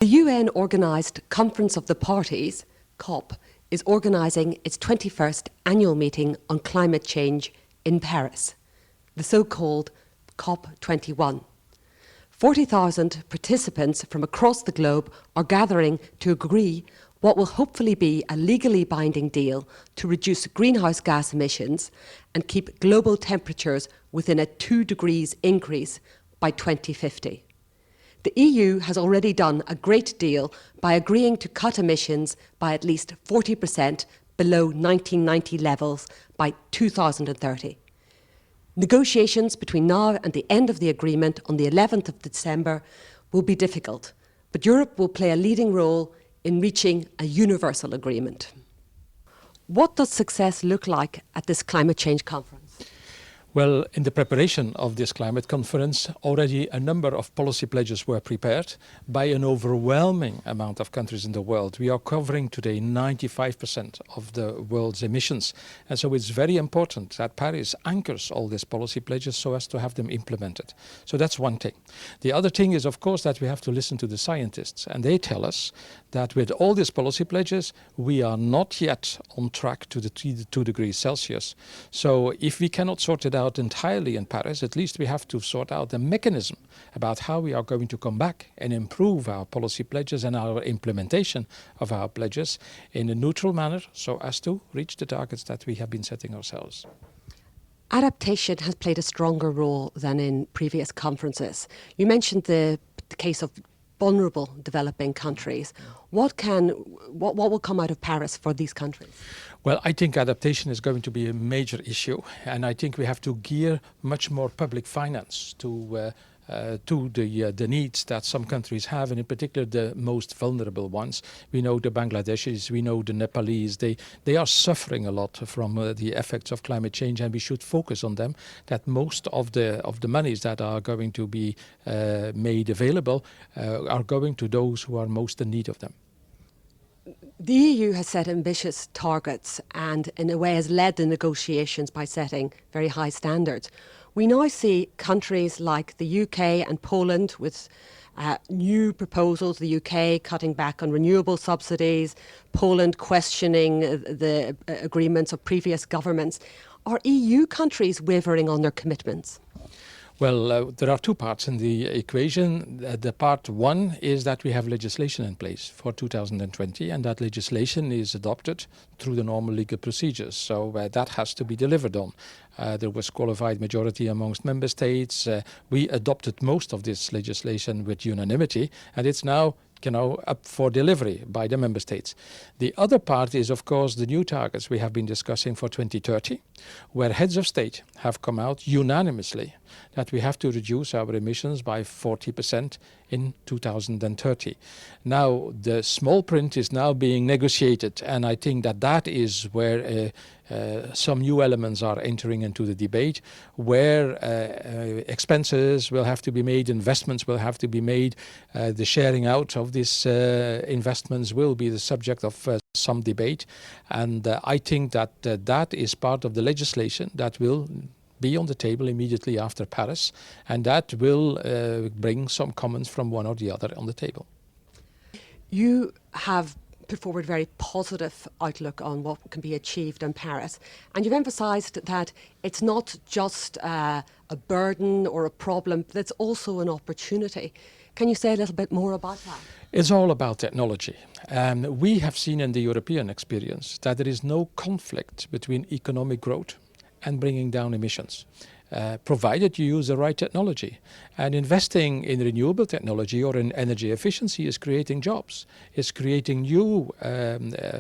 The UN-organised Conference of the Parties, COP, is organising its 21st annual meeting on climate change in Paris, the so-called COP21. 40,000 participants from across the globe are gathering to agree what will hopefully be a legally binding deal to reduce greenhouse gas emissions and keep global temperatures within a 2 degrees increase by 2050. The EU has already done a great deal by agreeing to cut emissions by at least 40% below 1990 levels by 2030. Negotiations between now and the end of the agreement on the 11th of December will be difficult, but Europe will play a leading role in reaching a universal agreement. What does success look like at this climate change conference? Well, in the preparation of this climate conference, already a number of policy pledges were prepared by an overwhelming amount of countries in the world. We are covering today 95% of the world's emissions. And so it's very important that Paris anchors all these policy pledges so as to have them implemented. So that's one thing. The other thing is, of course, that we have to listen to the scientists. And they tell us that with all these policy pledges, we are not yet on track to the 2 degrees Celsius. So if we cannot sort it out entirely in Paris, at least we have to sort out the mechanism about how we are going to come back and improve our policy pledges and our implementation of our pledges in a neutral manner so as to reach the targets that we have been setting ourselves. Adaptation has played a stronger role than in previous conferences. You mentioned the case of vulnerable developing countries. What will come out of Paris for these countries? Well, I think adaptation is going to be a major issue, and I think we have to gear much more public finance to the needs that some countries have, and in particular the most vulnerable ones. We know the Bangladeshis, we know the Nepalese, they are suffering a lot from the effects of climate change, and we should focus on them, that most of the monies that are going to be made available are going to those who are most in need of them. The EU has set ambitious targets and in a way has led the negotiations by setting very high standards. We now see countries like the UK and Poland with new proposals, the UK cutting back on renewable subsidies, Poland questioning the agreements of previous governments. Are EU countries wavering on their commitments? Well, there are two parts in the equation. The part one is that we have legislation in place for 2020, and that legislation is adopted through the normal legal procedures. So that has to be delivered on. There was qualified majority amongst member states. We adopted most of this legislation with unanimity, and it's now up for delivery by the member states. The other part is, of course, the new targets we have been discussing for 2030, where heads of state have come out unanimously that we have to reduce our emissions by 40% in 2030. Now, the small print is now being negotiated, and I think that is where some new elements are entering into the debate, where expenses will have to be made, investments will have to be made, the sharing out of these investments will be the subject of some debate, and I think that is part of the legislation that will be on the table immediately after Paris, and that will bring some comments from one or the other on the table. You have put forward a very positive outlook on what can be achieved in Paris, and you've emphasised that it's not just a burden or a problem, but it's also an opportunity. Can you say a little bit more about that? It's all about technology. We have seen in the European experience that there is no conflict between economic growth and bringing down emissions, provided you use the right technology. And investing in renewable technology or in energy efficiency is creating jobs, is creating new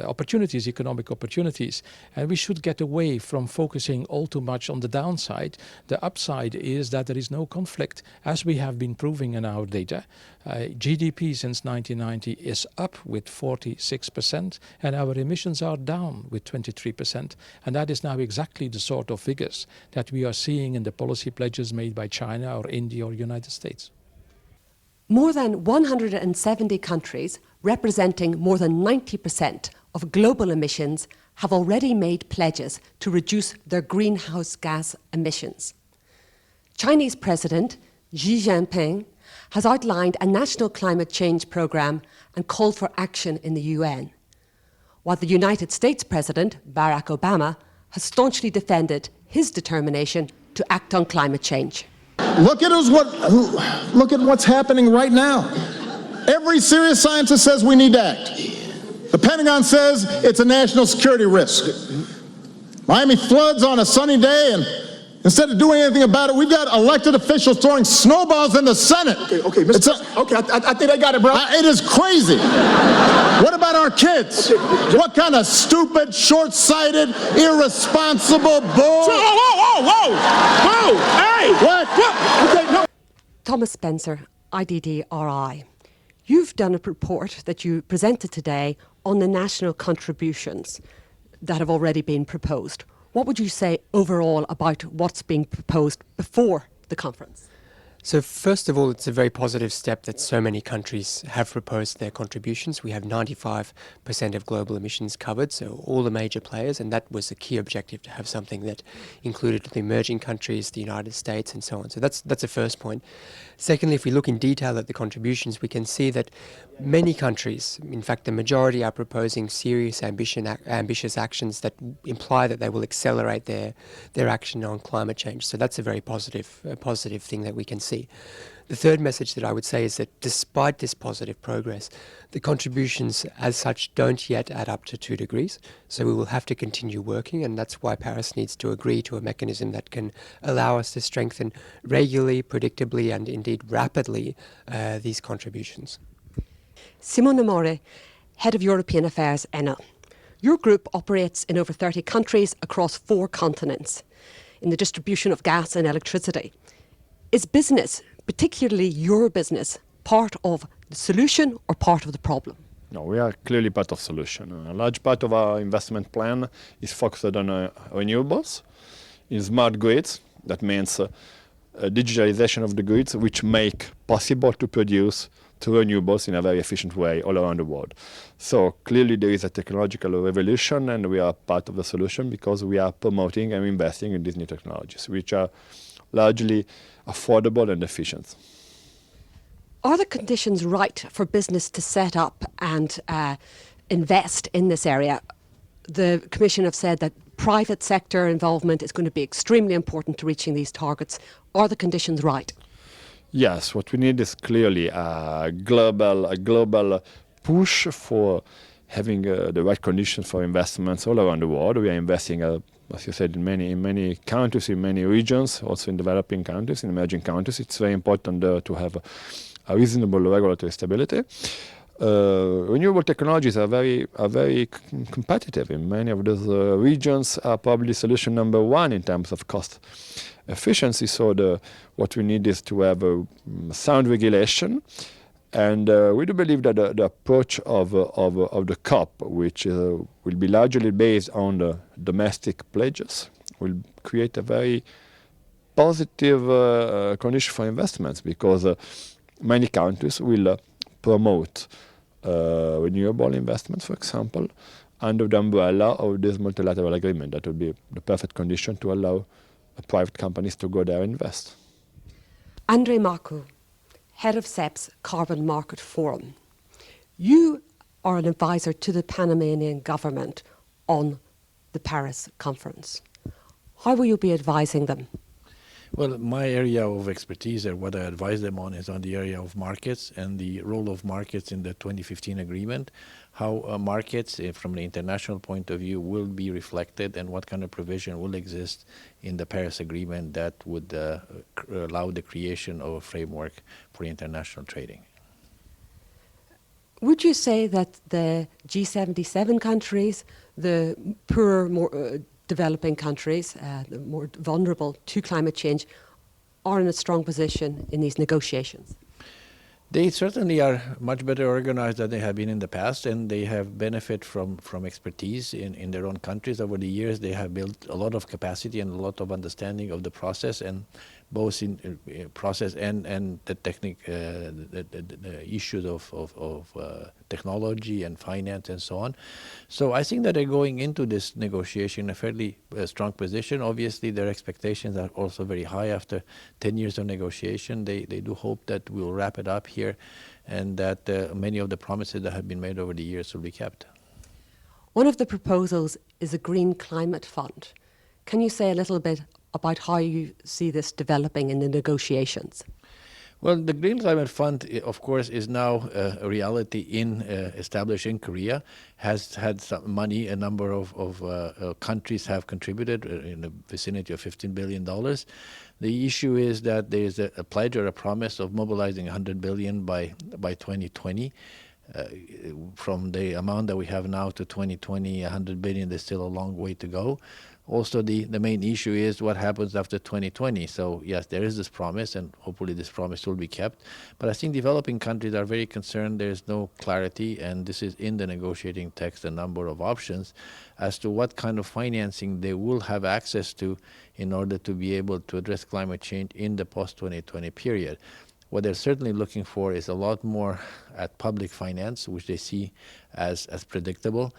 opportunities, economic opportunities. And we should get away from focusing all too much on the downside. The upside is that there is no conflict, as we have been proving in our data. GDP since 1990 is up with 46%, and our emissions are down with 23%. And that is now exactly the sort of figures that we are seeing in the policy pledges made by China or India or United States. More than 170 countries, representing more than 90% of global emissions, have already made pledges to reduce their greenhouse gas emissions. Chinese President Xi Jinping has outlined a national climate change programme and called for action in the UN, while the United States President, Barack Obama, has staunchly defended his determination to act on climate change. Look at what's happening right now. Every serious scientist says we need to act. The Pentagon says it's a national security risk. Miami floods on a sunny day, and instead of doing anything about it, we've got elected officials throwing snowballs in the Senate. Okay, I think I got it, bro. It is crazy. What about our kids? What kind of stupid, short-sighted, irresponsible bull? Whoa! Hey! What? Okay, no. Thomas Spencer, IDDRI. You've done a report that you presented today on the national contributions that have already been proposed. What would you say overall about what's being proposed before the conference? So first of all, it's a very positive step that so many countries have proposed their contributions. We have 95% of global emissions covered, so all the major players, and that was a key objective, to have something that included the emerging countries, the United States, and so on. So that's the first point. Secondly, if we look in detail at the contributions, we can see that many countries, in fact the majority, are proposing serious ambitious actions that imply that they will accelerate their action on climate change. So that's a very positive thing that we can see. The third message that I would say is that despite this positive progress, the contributions as such don't yet add up to 2 degrees. So we will have to continue working, and that's why Paris needs to agree to a mechanism that can allow us to strengthen regularly, predictably, and indeed rapidly these contributions. Simone Amore, Head of European Affairs, Enel. Your group operates in over 30 countries across 4 continents in the distribution of gas and electricity. Is business, particularly your business, part of the solution or part of the problem? No, we are clearly part of the solution. A large part of our investment plan is focused on renewables, in smart grids. That means digitalization of the grids, which make possible to produce through renewables in a very efficient way all around the world. So clearly there is a technological revolution, and we are part of the solution because we are promoting and investing in these new technologies, which are largely affordable and efficient. Are the conditions right for business to set up and invest in this area? The Commission have said that private sector involvement is going to be extremely important to reaching these targets. Are the conditions right? Yes, what we need is clearly a global push for having the right conditions for investments all around the world. We are investing, as you said, in many countries, in many regions, also in developing countries, in emerging countries. It's very important to have a reasonable regulatory stability. Renewable technologies are very competitive in many of those regions. Are probably solution number 1 in terms of cost efficiency. So what we need is to have a sound regulation, and we do believe that the approach of the COP, which will be largely based on the domestic pledges, will create a very positive condition for investments, because many countries will promote renewable investments, for example, under the umbrella of this multilateral agreement. That would be the perfect condition to allow private companies to go there and invest. Andre Maku, Head of CEP's Carbon Market Forum. You are an advisor to the Panamanian government on the Paris conference. How will you be advising them? Well, my area of expertise, and what I advise them on, is on the area of markets and the role of markets in the 2015 agreement, how markets from an international point of view will be reflected, and what kind of provision will exist in the Paris Agreement that would allow the creation of a framework for international trading. Would you say that the G77 countries, the poorer, more developing countries, the more vulnerable to climate change, are in a strong position in these negotiations? They certainly are much better organized than they have been in the past, and they have benefit from expertise in their own countries. Over the years, they have built a lot of capacity and a lot of understanding of the process, and both in process and the the issues of technology and finance and so on. So I think that they're going into this negotiation in a fairly strong position. Obviously, their expectations are also very high after 10 years of negotiation. They do hope that we'll wrap it up here and that many of the promises that have been made over the years will be kept. One of the proposals is a green climate fund. Can you say a little bit about how you see this developing in the negotiations? Well, the Green Climate Fund, of course, is now a reality established in Korea, has had some money. A number of countries have contributed in the vicinity of $15 billion. The issue is that there is a pledge or a promise of mobilizing $100 billion by 2020. From the amount that we have now to 2020, $100 billion, there's still a long way to go. Also, the main issue is what happens after 2020. So, yes, there is this promise, and hopefully this promise will be kept. But I think developing countries are very concerned there is no clarity, and this is in the negotiating text, a number of options as to what kind of financing they will have access to in order to be able to address climate change in the post-2020 period. What they're certainly looking for is a lot more at public finance, which they see as predictable.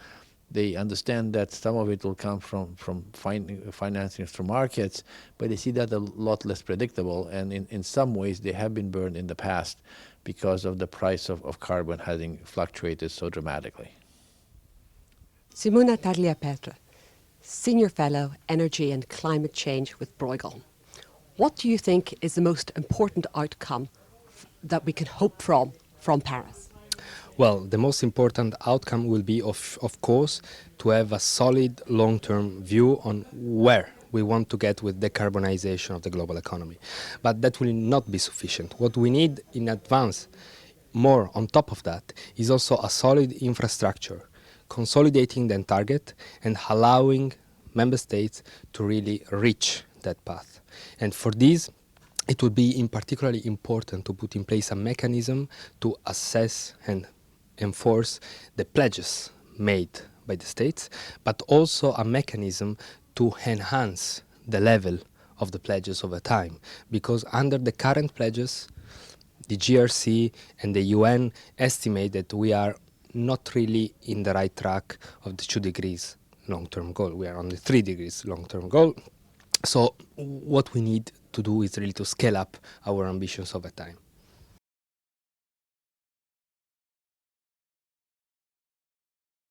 They understand that some of it will come from financing through markets, but they see that a lot less predictable. And in some ways, they have been burned in the past because of the price of carbon having fluctuated so dramatically. Simona Tagliapetra, Senior Fellow, Energy and Climate Change with Bruegel. What do you think is the most important outcome that we can hope from Paris? Well, the most important outcome will be, of course, to have a solid long-term view on where we want to get with decarbonization of the global economy. But that will not be sufficient. What we need in advance, more on top of that, is also a solid infrastructure, consolidating the target and allowing member states to really reach that path. And for this, it would be in particularly important to put in place a mechanism to assess and enforce the pledges made by the states, but also a mechanism to enhance the level of the pledges over time. Because under the current pledges, the GRC and the UN estimate that we are not really in the right track of the 2 degrees long-term goal. We are on the 3 degrees long-term goal. So what we need to do is really to scale up our ambitions over time.